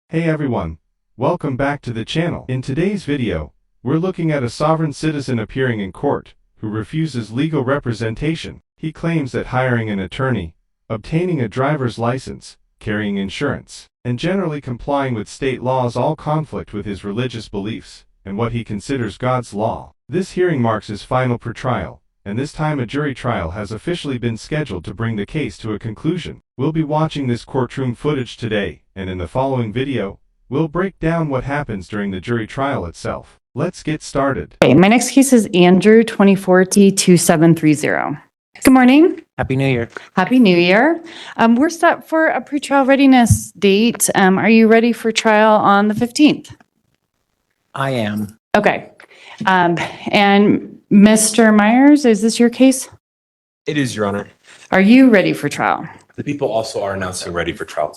Hey everyone, welcome back to the channel. In today's video, we're looking at a sovereign citizen appearing in court who refuses legal representation. He claims that hiring an attorney, obtaining a driver's license, carrying insurance, and generally complying with state laws all conflict with his religious beliefs and what he considers God's law. This hearing marks his final pretrial, and this time a jury trial has officially been scheduled to bring the case to a conclusion. We'll be watching this courtroom footage today, and in the following video, we'll break down what happens during the jury trial itself. Let's get started. Okay, my next case is Andrew 24T2730. Good morning. Happy New Year. Happy New Year. We're set for a pretrial readiness date. Are you ready for trial on the 15th? I am. Okay. And Mr. Myers, is this your case? It is, Your Honor. Are you ready for trial? The people also are announcing ready for trial.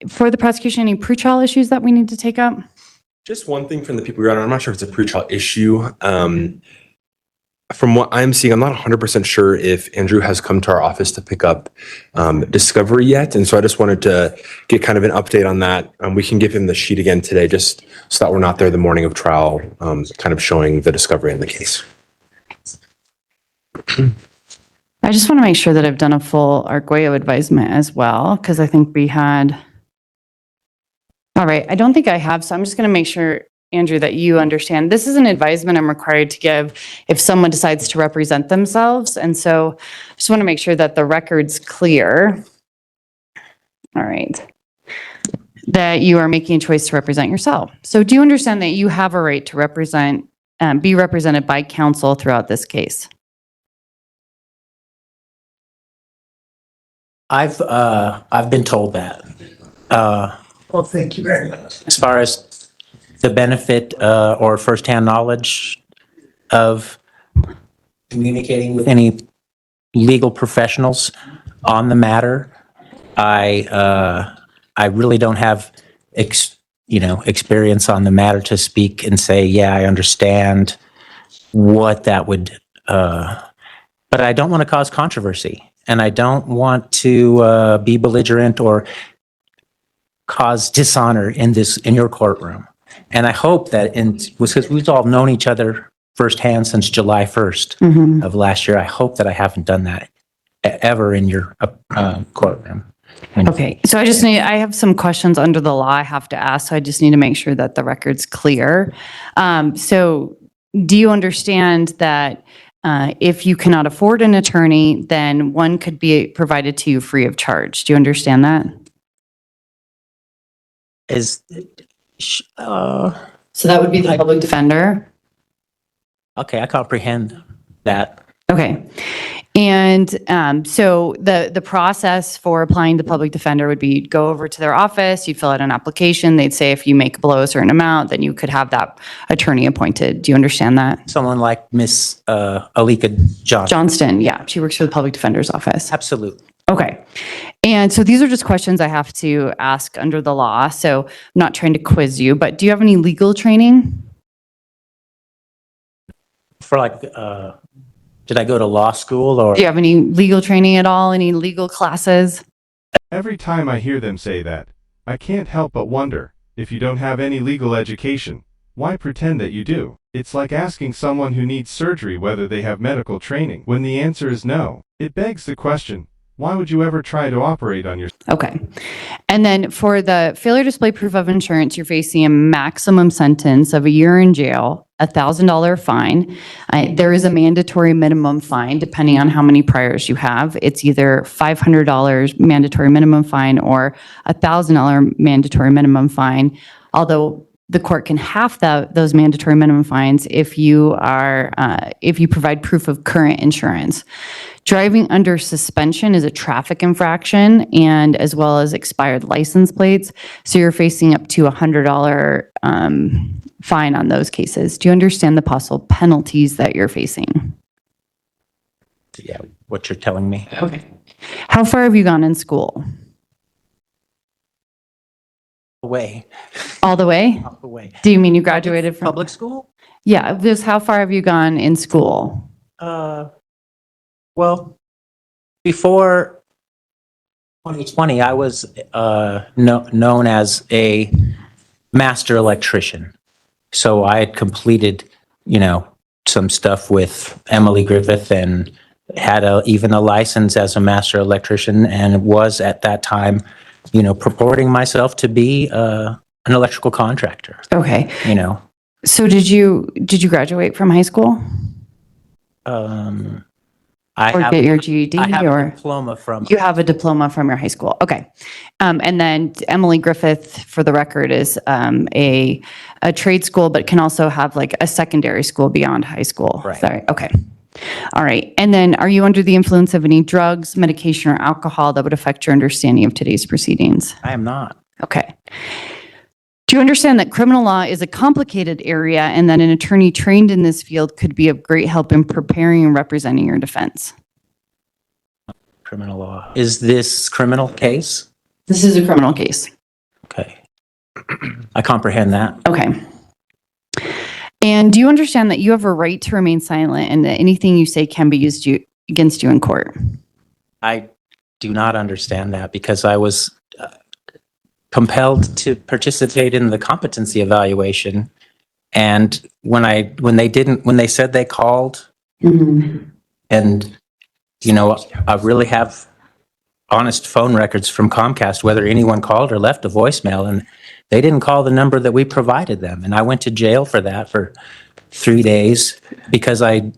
For the prosecution, any pretrial issues that we need to take up? Just one thing from the people, Your Honor. I'm not sure if it's a pretrial issue. From what I'm seeing, I'm not 100% sure if Andrew has come to our office to pick up discovery yet. And so I just wanted to get kind of an update on that. We can give him the sheet again today, just so that we're not there the morning of trial, kind of showing the discovery in the case. I just want to make sure that I've done a full Arguello advisement as well, because I think we had. All right, I don't think I have, so I'm just going to make sure, Andrew, that you understand. This is an advisement I'm required to give if someone decides to represent themselves. And so I just want to make sure that the record's clear. All right. That you are making a choice to represent yourself. So do you understand that you have a right to represent, be represented by counsel throughout this case? I've been told that. Well, thank you very much. As far as the benefit or firsthand knowledge of communicating with any legal professionals on the matter, I really don't have experience on the matter to speak and say, yeah, I understand what that would. But I don't want to cause controversy, and I don't want to be belligerent or cause dishonor in your courtroom. And I hope that because we've all known each other firsthand since July 1st of last year, I hope that I haven't done that ever in your courtroom. Okay, so I have some questions under the law I have to ask, so I just need to make sure that the record's clear. So do you understand that if you cannot afford an attorney, then one could be provided to you free of charge? Do you understand that? So that would be the public defender? Okay, I comprehend that. Okay. And so the process for applying to public defender would be you'd go over to their office, you'd fill out an application, they'd say if you make below a certain amount, then you could have that attorney appointed. Do you understand that? Someone like Miss Alika Johnson. Johnston, yeah, she works for the public defender's office. Absolutely. Okay. And so these are just questions I have to ask under the law. So I'm not trying to quiz you, but do you have any legal training? For did I go to law school or? Do you have any legal training at all? Any legal classes? Every time I hear them say that, I can't help but wonder, if you don't have any legal education, why pretend that you do? It's like asking someone who needs surgery whether they have medical training. When the answer is no, it begs the question, why would you ever try to operate on your... Okay. And then for the failure to display proof of insurance, you're facing a maximum sentence of a year in jail, $1,000 fine. There is a mandatory minimum fine depending on how many priors you have. It's either $500 mandatory minimum fine or $1,000 mandatory minimum fine. Although the court can half those mandatory minimum fines if you provide proof of current insurance. Driving under suspension is a traffic infraction, and as well as expired license plates. So you're facing up to $100 fine on those cases. Do you understand the possible penalties that you're facing? Yeah, what you're telling me. Okay. How far have you gone in school? Away. All the way? All the way. Do you mean you graduated from Public school? Yeah, just how far have you gone in school? Well, before 2020, I was known as a master electrician. So I had completed, some stuff with Emily Griffith and had even a license as a master electrician, and was at that time, purporting myself to be an electrical contractor. Okay. You know, So did you graduate from high school I or have get your GED I have or a diploma from. you have a diploma from your high school? Okay. And then Emily Griffith, for the record, is a trade school, but can also have like a secondary school beyond high school. Right. Is that right? Okay. All right. And then are you under the influence of any drugs, medication, or alcohol that would affect your understanding of today's proceedings? I am not. Okay. Do you understand that criminal law is a complicated area and that an attorney trained in this field could be of great help in preparing and representing your defense? Criminal law. Is this criminal case? This is a criminal case. Okay. I comprehend that. Okay. And do you understand that you have a right to remain silent and that anything you say can be used against you in court? I do not understand that because I was compelled to participate in the competency evaluation. And when they said they called, and, I really have honest phone records from Comcast, whether anyone called or left a voicemail, and they didn't call the number that we provided them. And I went to jail for that for 3 days because I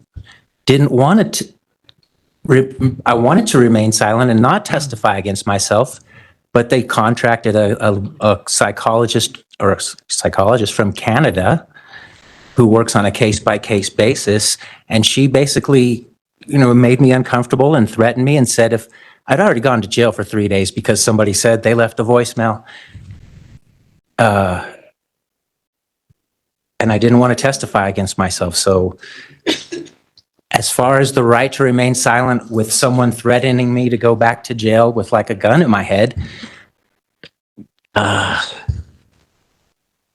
didn't want it to, I wanted to remain silent and not testify against myself, but they contracted a psychologist from Canada who works on a case-by-case basis, and she basically, made me uncomfortable and threatened me and said if I'd already gone to jail for 3 days because somebody said they left a voicemail, and I didn't want to testify against myself. So as far as the right to remain silent with someone threatening me to go back to jail with like a gun in my head,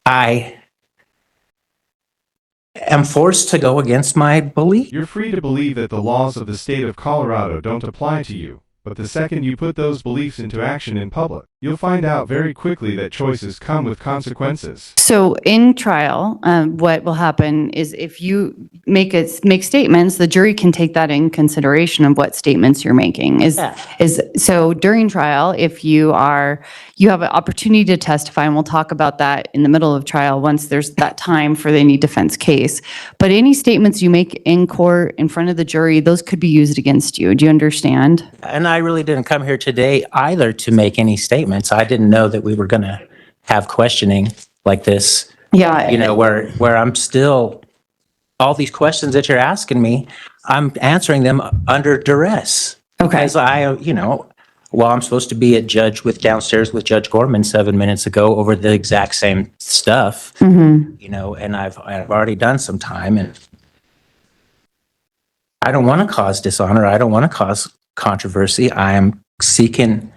I am forced to go against my belief. You're free to believe that the laws of the state of Colorado don't apply to you, but the second you put those beliefs into action in public, you'll find out very quickly that choices come with consequences. So in trial, what will happen is if you make statements, the jury can take that in consideration of what statements you're making. So during trial, if you have an opportunity to testify, and we'll talk about that in the middle of trial once there's that time for any defense case. But any statements you make in court in front of the jury, those could be used against you. Do you understand? And I really didn't come here today either to make any statements. I didn't know that we were going to have questioning like this. Yeah. Where I'm still, all these questions that you're asking me, I'm answering them under duress. Okay. As while I'm supposed to be downstairs with Judge Gorman 7 minutes ago over the exact same stuff, and I've already done some time, and I don't want to cause dishonor. I don't want to cause controversy. I am seeking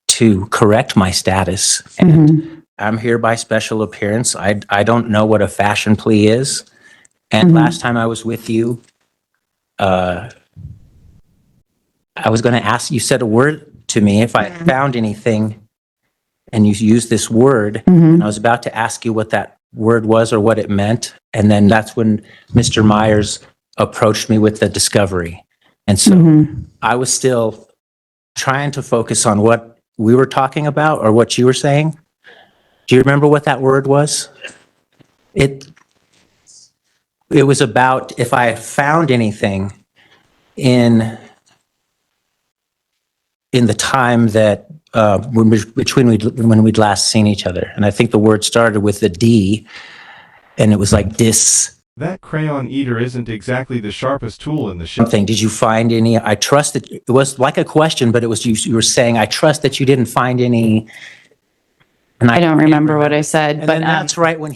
to correct my status. And I'm here by special appearance. I don't know what a fashion plea is. And last time I was with you, I was going to ask, you said a word to me if I found anything, and you used this word, and I was about to ask you what that word was or what it meant. And then that's when Mr. Myers approached me with the discovery. And so I was still trying to focus on what we were talking about or what you were saying. Do you remember what that word was? It was about if I had found anything in the time that when we'd last seen each other. And I think the word started with the D, and it was like this. That crayon eater isn't exactly the sharpest tool in the shed. Something. Did you find any? I trust that it was like a question, but it was you were saying, I trust that you didn't find any. And I don't remember what I said, And but then that's right when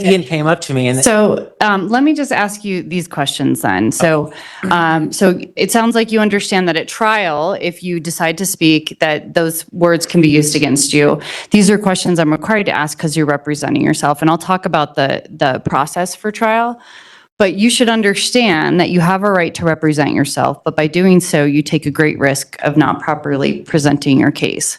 Ian came up to me and so let me just ask you these questions then. So it sounds like you understand that at trial, if you decide to speak, that those words can be used against you. These are questions I'm required to ask because you're representing yourself, and I'll talk about the process for trial. But you should understand that you have a right to represent yourself, but by doing so, you take a great risk of not properly presenting your case.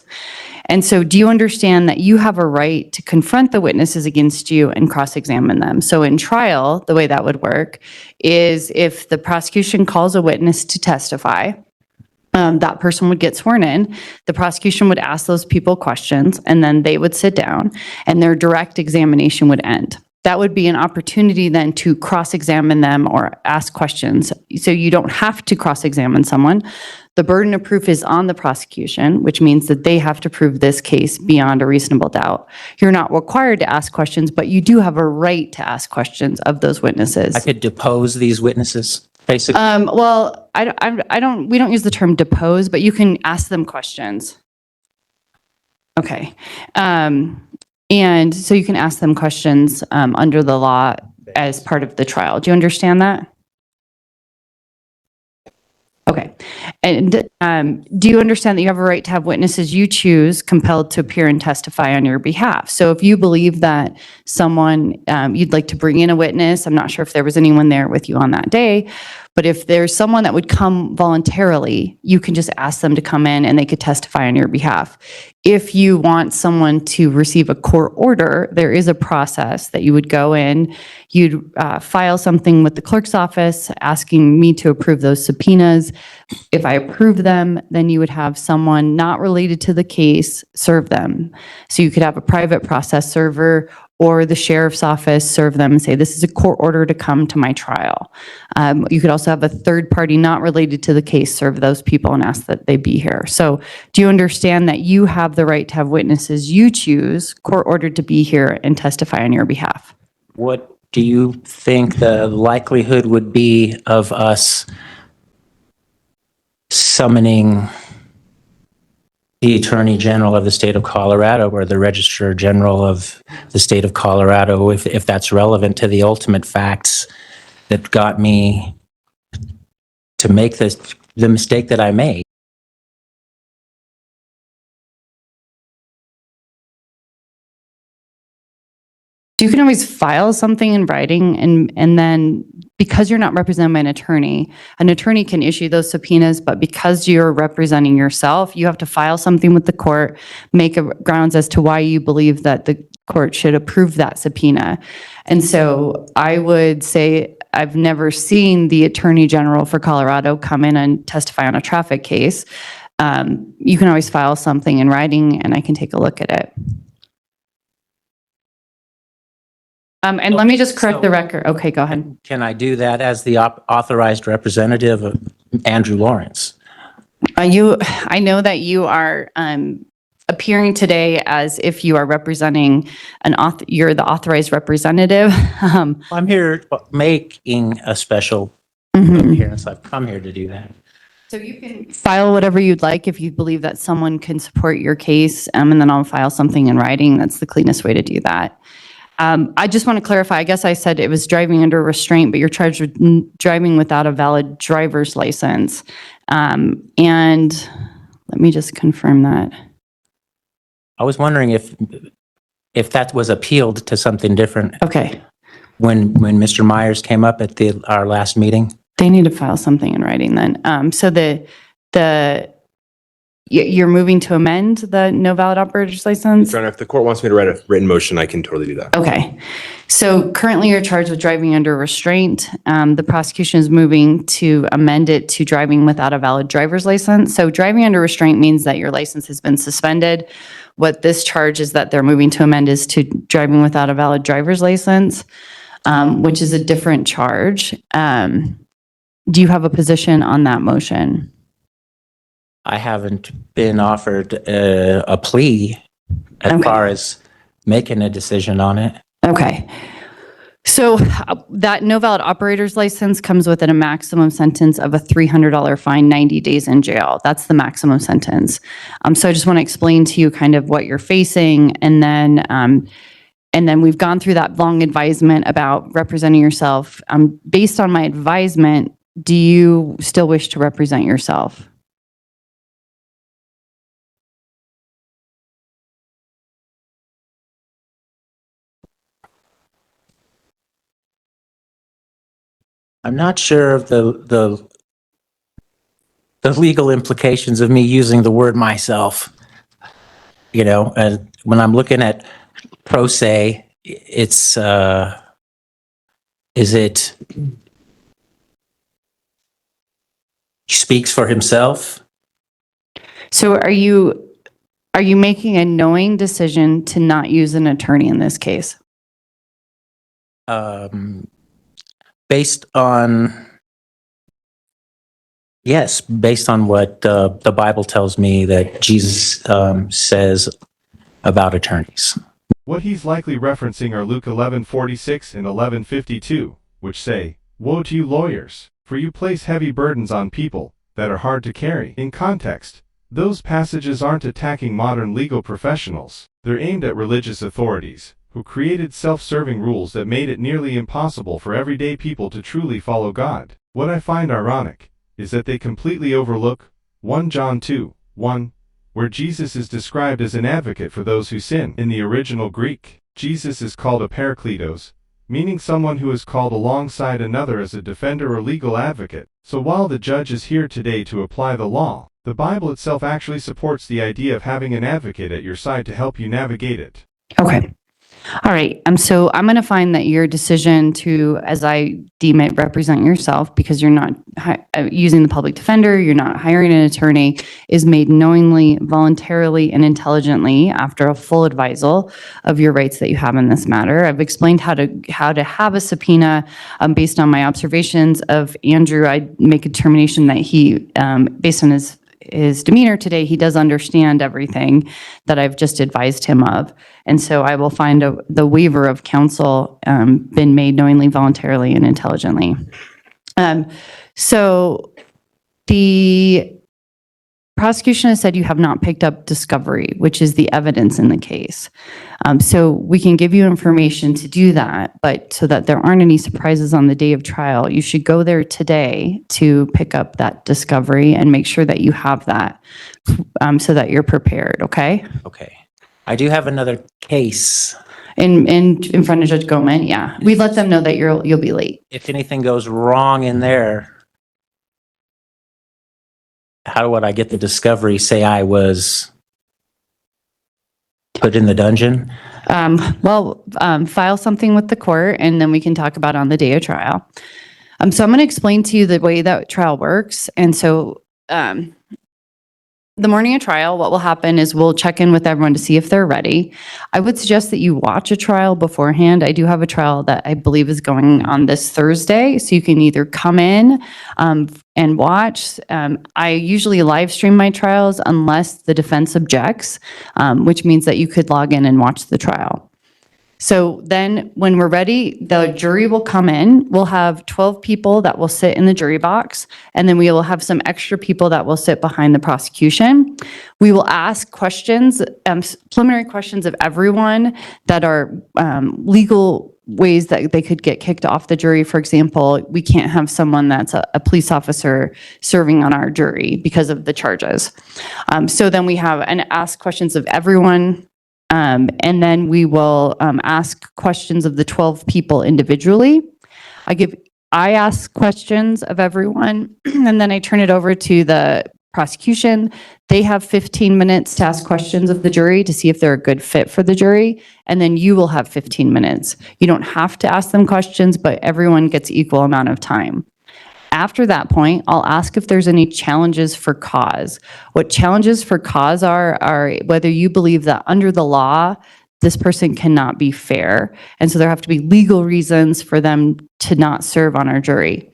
And so do you understand that you have a right to confront the witnesses against you and cross-examine them? So in trial, the way that would work is if the prosecution calls a witness to testify, that person would get sworn in. The prosecution would ask those people questions, and then they would sit down, and their direct examination would end. That would be an opportunity then to cross-examine them or ask questions. So you don't have to cross-examine someone. The burden of proof is on the prosecution, which means that they have to prove this case beyond a reasonable doubt. You're not required to ask questions, but you do have a right to ask questions of those witnesses. I could depose these witnesses, basically. Well, we don't use the term depose, but you can ask them questions. Okay. And so you can ask them questions under the law as part of the trial. Do you understand that? Okay. And do you understand that you have a right to have witnesses you choose compelled to appear and testify on your behalf? So if you believe that someone, you'd like to bring in a witness, I'm not sure if there was anyone there with you on that day, but if there's someone that would come voluntarily, you can just ask them to come in and they could testify on your behalf. If you want someone to receive a court order, there is a process that you would go in. You'd file something with the clerk's office asking me to approve those subpoenas. If I approve them, then you would have someone not related to the case serve them. So you could have a private process server or the sheriff's office serve them and say, this is a court order to come to my trial. You could also have a third party not related to the case serve those people and ask that they be here. So do you understand that you have the right to have witnesses you choose court ordered to be here and testify on your behalf? What do you think the likelihood would be of us summoning the Attorney General of the state of Colorado or the Registrar General of the state of Colorado, if that's relevant to the ultimate facts that got me to make the mistake that I made? You can always file something in writing, and then because you're not represented by an attorney can issue those subpoenas, but because you're representing yourself, you have to file something with the court, make grounds as to why you believe that the court should approve that subpoena. And so I would say I've never seen the Attorney General for Colorado come in and testify on a traffic case. You can always file something in writing, and I can take a look at it. And let me just correct the record. Okay, go ahead. Can I do that as the authorized representative of Andrew Lawrence? I know that you are appearing today as if you are representing you're the authorized representative. I'm here making a special Mhm. appearance. I've come here to do that. So you can file whatever you'd like if you believe that someone can support your case, and then I'll file something in writing. That's the cleanest way to do that. I just want to clarify, I guess I said it was driving under restraint, but you're charged with driving without a valid driver's license. And let me just confirm that. I was wondering if that was appealed to something different Okay, when Mr. Myers came up at our last meeting. they need to file something in writing then. So you're moving to amend the no valid operator's license? Your Honor, if the court wants me to write a written motion, I can totally do that. Okay. So currently you're charged with driving under restraint. The prosecution is moving to amend it to driving without a valid driver's license. So driving under restraint means that your license has been suspended. What this charge is that they're moving to amend is to driving without a valid driver's license, which is a different charge. Do you have a position on that motion? I haven't been offered a plea as Okay. far as making a decision on it. Okay. So that no valid operator's license comes with a maximum sentence of a $300 fine, 90 days in jail. That's the maximum sentence. So I just want to explain to you kind of what you're facing, and then we've gone through that long advisement about representing yourself. Based on my advisement, do you still wish to represent yourself? I'm not sure of the legal implications of me using the word myself. You know, and when I'm looking at pro se, it's, is it he speaks for himself? So are you making a knowing decision to not use an attorney in this case? Based on, yes, based on what the Bible tells me that Jesus says about attorneys. What he's likely referencing are Luke 11:46 and 11:52, which say, "Woe to you lawyers, for you place heavy burdens on people that are hard to carry." In context, those passages aren't attacking modern legal professionals. They're aimed at religious authorities, who created self-serving rules that made it nearly impossible for everyday people to truly follow God. What I find ironic is that they completely overlook 1 John 2:1, where Jesus is described as an advocate for those who sin. In the original Greek, Jesus is called a parakletos, meaning someone who is called alongside another as a defender or legal advocate. So while the judge is here today to apply the law, the Bible itself actually supports the idea of having an advocate at your side to help you navigate it. Okay. All right. So I'm going to find that your decision to, as I deem it, represent yourself because you're not using the public defender, you're not hiring an attorney, is made knowingly, voluntarily, and intelligently after a full advisal of your rights that you have in this matter. I've explained how to have a subpoena based on my observations of Andrew. I make a determination that he, based on his demeanor today, he does understand everything that I've just advised him of. And so I will find the waiver of counsel been made knowingly, voluntarily, and intelligently. So the prosecution has said you have not picked up discovery, which is the evidence in the case. So we can give you information to do that, but so that there aren't any surprises on the day of trial, you should go there today to pick up that discovery and make sure that you have that so that you're prepared, okay? Okay. I do have another case. In front of Judge Goldman, yeah. We let them know that you'll be late. If anything goes wrong in there, how would I get the discovery? Say I was put in the dungeon? File something with the court and then we can talk about it on the day of trial. So I'm going to explain to you the way that trial works. And so the morning of trial, what will happen is we'll check in with everyone to see if they're ready. I would suggest that you watch a trial beforehand. I do have a trial that I believe is going on this Thursday, so you can either come in and watch. I usually live stream my trials unless the defense objects, which means that you could log in and watch the trial. So then when we're ready, the jury will come in. We'll have 12 people that will sit in the jury box, and then we will have some extra people that will sit behind the prosecution. We will ask questions, preliminary questions of everyone that are legal ways that they could get kicked off the jury. For example, we can't have someone that's a police officer serving on our jury because of the charges. So then we have and ask questions of everyone. And then we will ask questions of the 12 people individually. I ask questions of everyone, and then I turn it over to the prosecution. They have 15 minutes to ask questions of the jury to see if they're a good fit for the jury, and then you will have 15 minutes. You don't have to ask them questions, but everyone gets equal amount of time. After that point, I'll ask if there's any challenges for cause. What challenges for cause are whether you believe that under the law, this person cannot be fair. And so there have to be legal reasons for them to not serve on our jury.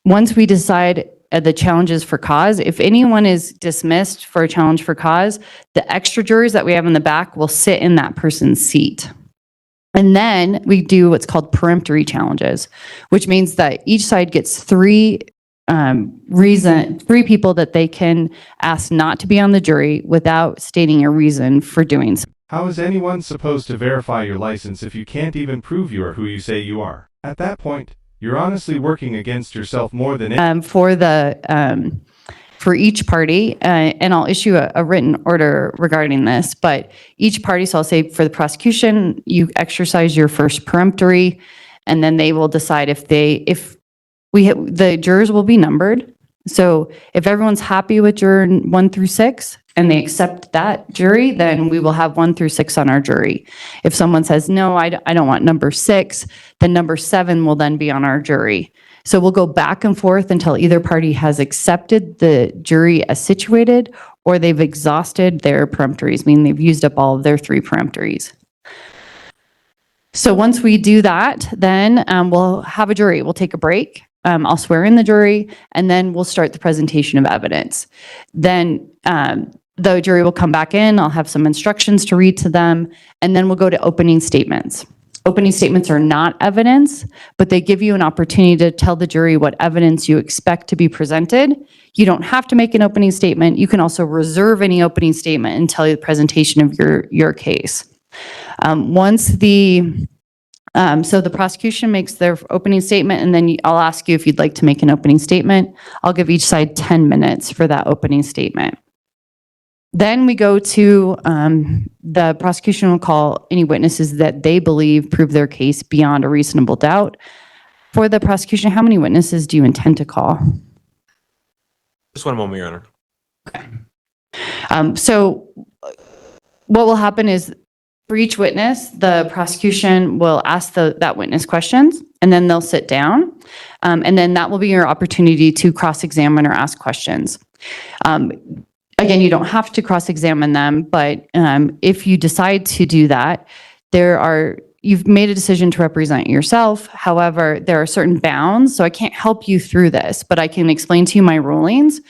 Once we decide the challenges for cause, if anyone is dismissed for a challenge for cause, the extra jurors that we have in the back will sit in that person's seat. And then we do what's called peremptory challenges, which means that each side gets three people that they can ask not to be on the jury without stating a reason for doing so. How is anyone supposed to verify your license if you can't even prove you are who you say you are? At that point, you're honestly working against yourself more than for each party, and I'll issue a written order regarding this, but each party, so I'll say for the prosecution, you exercise your first peremptory, and then they will decide the jurors will be numbered. So if everyone's happy with juror 1 through 6 and they accept that jury, then we will have 1 through 6 on our jury. If someone says, no, I don't want number 6, then number 7 will then be on our jury. So we'll go back and forth until either party has accepted the jury as situated or they've exhausted their peremptories, meaning they've used up all of their 3 peremptories. So once we do that, then we'll have a jury. We'll take a break. I'll swear in the jury, and then we'll start the presentation of evidence. Then the jury will come back in. I'll have some instructions to read to them, and then we'll go to opening statements. Opening statements are not evidence, but they give you an opportunity to tell the jury what evidence you expect to be presented. You don't have to make an opening statement. You can also reserve any opening statement until the presentation of your case. So the prosecution makes their opening statement, and then I'll ask you if you'd like to make an opening statement. I'll give each side 10 minutes for that opening statement. Then we go to the prosecution will call any witnesses that they believe prove their case beyond a reasonable doubt. For the prosecution, how many witnesses do you intend to call? Just one moment, Your Honor. So what will happen is for each witness, the prosecution will ask that witness questions, and then they'll sit down. And then that will be your opportunity to cross-examine or ask questions. Again, you don't have to cross-examine them, but if you decide to do that, you've made a decision to represent yourself. However, there are certain bounds, so I can't help you through this, but I can explain to you my rulings.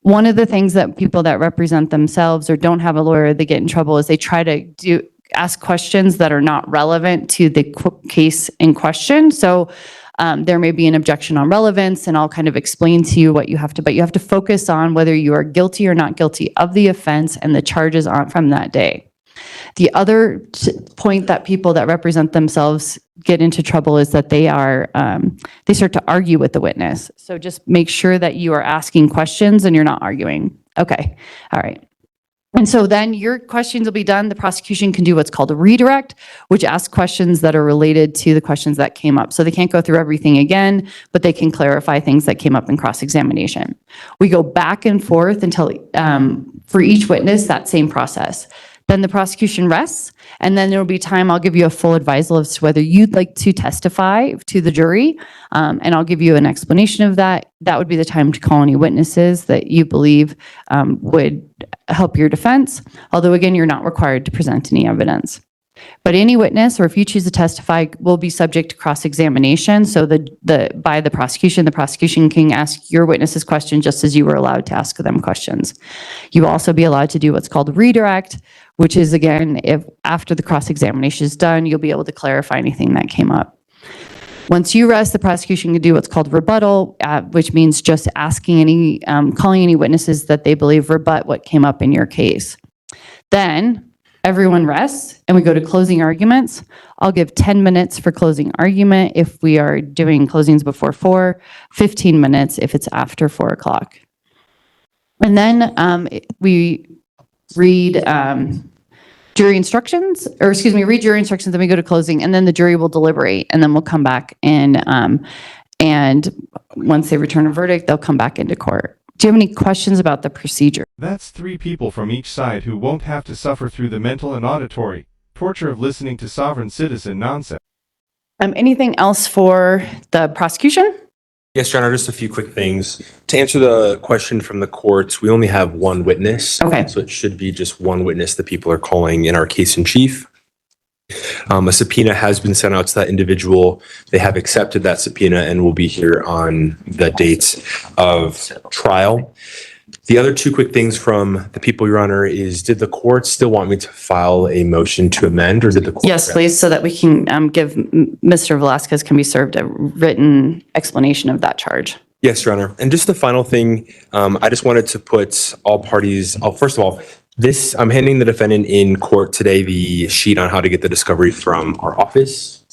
One of the things that people that represent themselves or don't have a lawyer, they get in trouble is they try to ask questions that are not relevant to the case in question. So there may be an objection on relevance, and I'll kind of explain to you what you have to, but you have to focus on whether you are guilty or not guilty of the offense and the charges on from that day. The other point that people that represent themselves get into trouble is that they start to argue with the witness. So just make sure that you are asking questions and you're not arguing. Okay, all right. And so then your questions will be done. The prosecution can do what's called a redirect, which asks questions that are related to the questions that came up. So they can't go through everything again, but they can clarify things that came up in cross-examination. We go back and forth until, for each witness, that same process. Then the prosecution rests, and then there will be time, I'll give you a full advisal as to whether you'd like to testify to the jury, and I'll give you an explanation of that. That would be the time to call any witnesses that you believe would help your defense, although again, you're not required to present any evidence. But any witness, or if you choose to testify, will be subject to cross-examination. So by the prosecution can ask your witnesses questions just as you were allowed to ask them questions. You will also be allowed to do what's called a redirect, which is again, if after the cross-examination is done, you'll be able to clarify anything that came up. Once you rest, the prosecution can do what's called rebuttal, which means just asking calling any witnesses that they believe rebut what came up in your case. Then everyone rests and we go to closing arguments. I'll give 10 minutes for closing argument if we are doing closings before 4, 15 minutes if it's after 4 o'clock. And then we read jury instructions, read jury instructions, then we go to closing, and then the jury will deliberate, and then we'll come back and once they return a verdict, they'll come back into court. Do you have any questions about the procedure? That's 3 people from each side who won't have to suffer through the mental and auditory torture of listening to sovereign citizen nonsense. Anything else for the prosecution? Yes, Your Honor, just a few quick things. To answer the question from the courts, we only have one witness. Okay. So it should be just one witness that people are calling in our case in chief. A subpoena has been sent out to that individual. They have accepted that subpoena and will be here on the date of trial. The other 2 quick things from the people, Your Honor, is did the court still want me to file a motion to amend, or did the court? Yes, please, so that we can give Mr. Velasquez can be served a written explanation of that charge. Yes, Your Honor. And just the final thing, I just wanted to put all parties, first of all, I'm handing the defendant in court today the sheet on how to get the discovery from our office.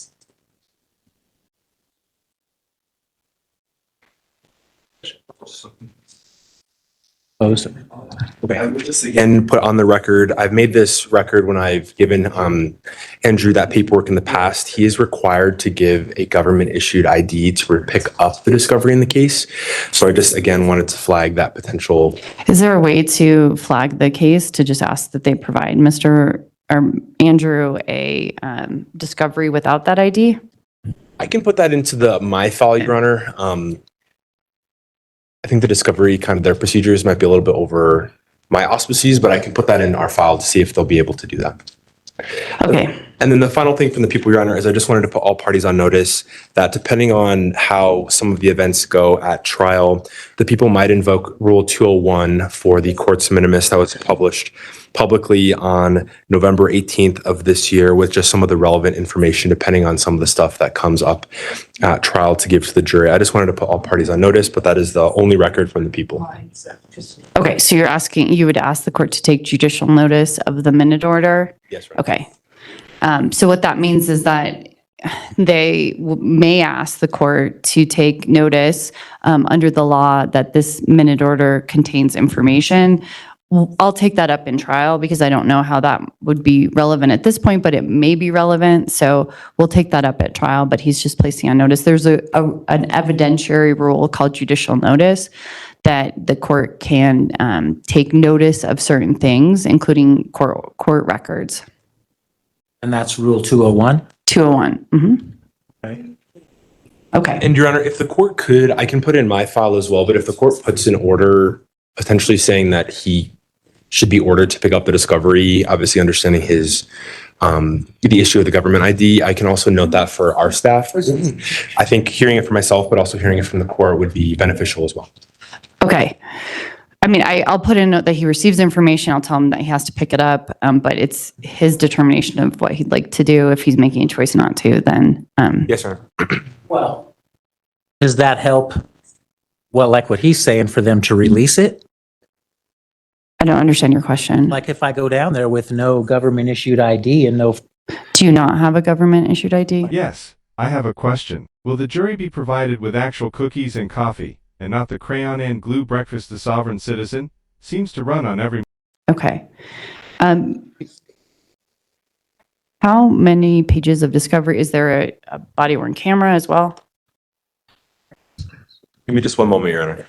Opposed? Okay, I would just again put on the record, I've made this record when I've given Andrew that paperwork in the past. He is required to give a government issued ID to pick up the discovery in the case. So I just again wanted to flag that potential. Is there a way to flag the case to just ask that they provide Mr. or Andrew a discovery without that ID? I can put that into my file, Your Honor. I think the discovery kind of their procedures might be a little bit over my auspices, but I can put that in our file to see if they'll be able to do that. Okay. And then the final thing from the people, Your Honor, is I just wanted to put all parties on notice that depending on how some of the events go at trial, the people might invoke Rule 201 for the court's minimus that was published publicly on November 18th of this year with just some of the relevant information, depending on some of the stuff that comes up at trial to give to the jury. I just wanted to put all parties on notice, but that is the only record from the people. Okay, so you would ask the court to take judicial notice of the minute order? Yes, right. Okay. So what that means is that they may ask the court to take notice under the law that this minute order contains information. I'll take that up in trial because I don't know how that would be relevant at this point, but it may be relevant. So we'll take that up at trial, but he's just placing on notice. There's an evidentiary rule called judicial notice that the court can take notice of certain things, including court records. And that's Rule 201? 201. Mm-hmm. Right. Okay. And Your Honor, if the court could, I can put in my file as well, but if the court puts an order potentially saying that he should be ordered to pick up the discovery, obviously understanding his the issue of the government ID, I can also note that for our staff. I think hearing it for myself, but also hearing it from the court would be beneficial as well. Okay. I mean, I'll put in a note that he receives information. I'll tell him that he has to pick it up, but it's his determination of what he'd like to do. If he's making a choice not to, then. Yes, sir. Well, does that help? Well, like what he's saying, for them to release it? I don't understand your question. Like if I go down there with no government issued ID and no, Do you not have a government issued ID? Yes, I have a question. Will the jury be provided with actual cookies and coffee, and not the crayon and glue breakfast the sovereign citizen seems to run on every... Okay. How many pages of discovery? Is there a body-worn camera as well? Give me just one moment, Your Honor.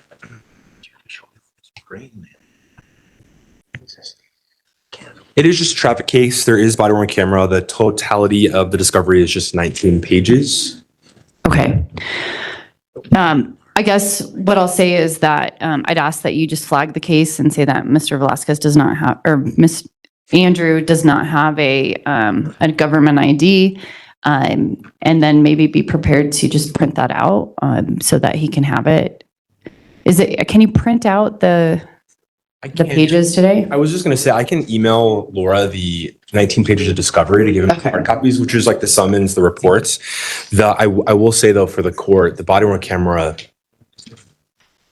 It is just a traffic case. There is body-worn camera. The totality of the discovery is just 19 pages. Okay. I guess what I'll say is that I'd ask that you just flag the case and say that Mr. Velasquez does not have, or Miss Andrew does not have a government ID, and then maybe be prepared to just print that out so that he can have it. Can you print out the pages today? I was just going to say, I can email Laura the 19 pages of discovery to give him Okay. hard copies, which is like the summons, the reports. I will say, though, for the court, the body-worn camera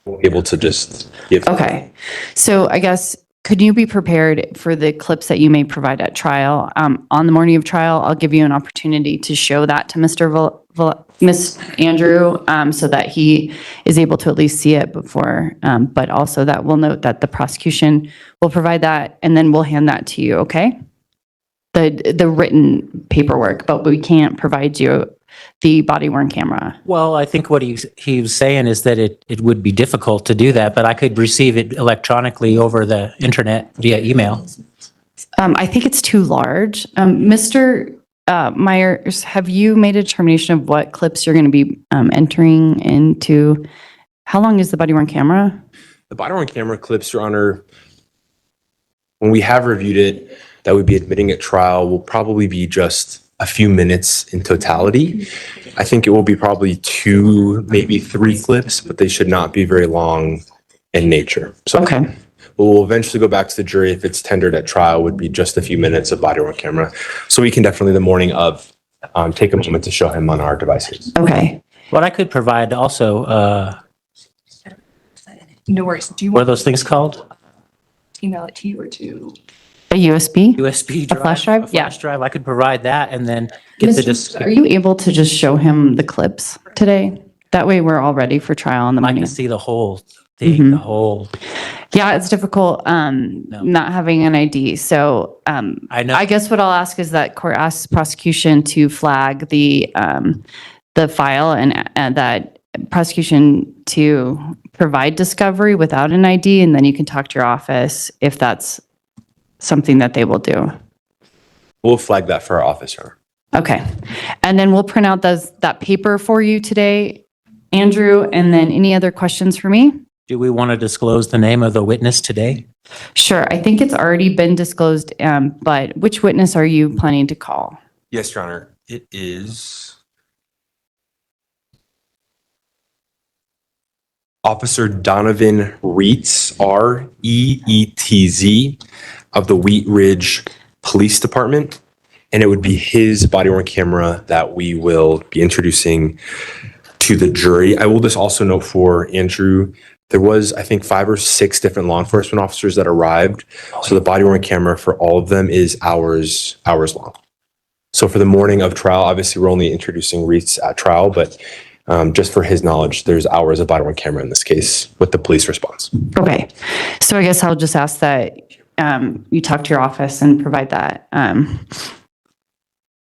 will be able to just give. Okay. So I guess, could you be prepared for the clips that you may provide at trial? On the morning of trial, I'll give you an opportunity to show that to Miss Andrew, so that he is able to at least see it before, but also that we'll note that the prosecution will provide that, and then we'll hand that to you, okay? The written paperwork, but we can't provide you the body-worn camera. well, I think what he was saying is that it would be difficult to do that, but I could receive it electronically over the internet via email. I think it's too large. Mr. Myers, have you made a determination of what clips you're going to be entering into? How long is the body-worn camera? The body-worn camera clips, Your Honor, when we have reviewed it, that would be admitting at trial will probably be just a few minutes in totality. I think it will be probably 2, maybe 3 clips, but they should not be very long in nature. So Okay. we'll eventually go back to the jury if it's tendered at trial, would be just a few minutes of body-worn camera. So we can definitely, the morning of, take a moment to show him on our devices. Okay. What I could provide also, No worries. Do you what are want those things called? to email it to you or to? A USB? USB drive? flash drive? A flash Yeah. drive. I could provide that and then get the Are you able to just show him the clips today? That way we're all ready for trial in the I can morning. see the whole thing, the whole, Yeah, it's difficult, not having an ID. So, I know. I guess what I'll ask is that court asks prosecution to flag the file and that prosecution to provide discovery without an ID, and then you can talk to your office if that's something that they will do. We'll flag that for our officer. Okay. And then we'll print out that paper for you today, Andrew, and then any other questions for me? Do we want to disclose the name of the witness today? Sure. I think it's already been disclosed, but which witness are you planning to call? Yes, Your Honor. It is Officer Donovan Reetz, R-E-E-T-Z, of the Wheat Ridge Police Department. And it would be his body-worn camera that we will be introducing to the jury. I will just also note for Andrew, there was, I think, 5 or 6 different law enforcement officers that arrived. So the body-worn camera for all of them is hours long. So for the morning of trial, obviously we're only introducing Reetz at trial, but just for his knowledge, there's hours of body-worn camera in this case with the police response. Okay. So I guess I'll just ask that you talk to your office and provide that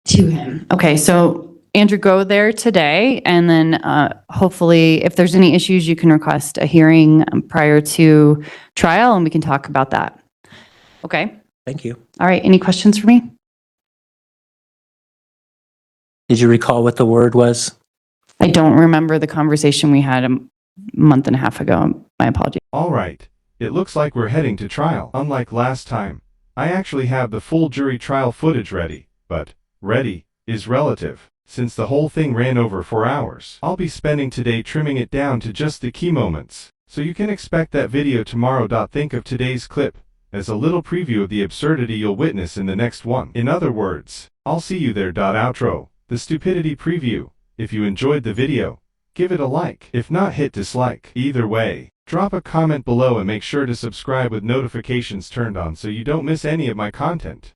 to him. Okay. So Andrew, go there today, and then hopefully if there's any issues, you can request a hearing prior to trial, and we can talk about that. Okay. Thank you. All right. Any questions for me? Did you recall what the word was? I don't remember the conversation we had a month and a half ago. My apologies. All right. It looks like we're heading to trial. Unlike last time, I actually have the full jury trial footage ready, but ready is relative. Since the whole thing ran over 4 hours, I'll be spending today trimming it down to just the key moments. So you can expect that video tomorrow. Think of today's clip as a little preview of the absurdity you'll witness in the next one. In other words, I'll see you there. Outro, the stupidity preview. If you enjoyed the video, give it a like. If not, hit dislike. Either way, drop a comment below and make sure to subscribe with notifications turned on so you don't miss any of my content.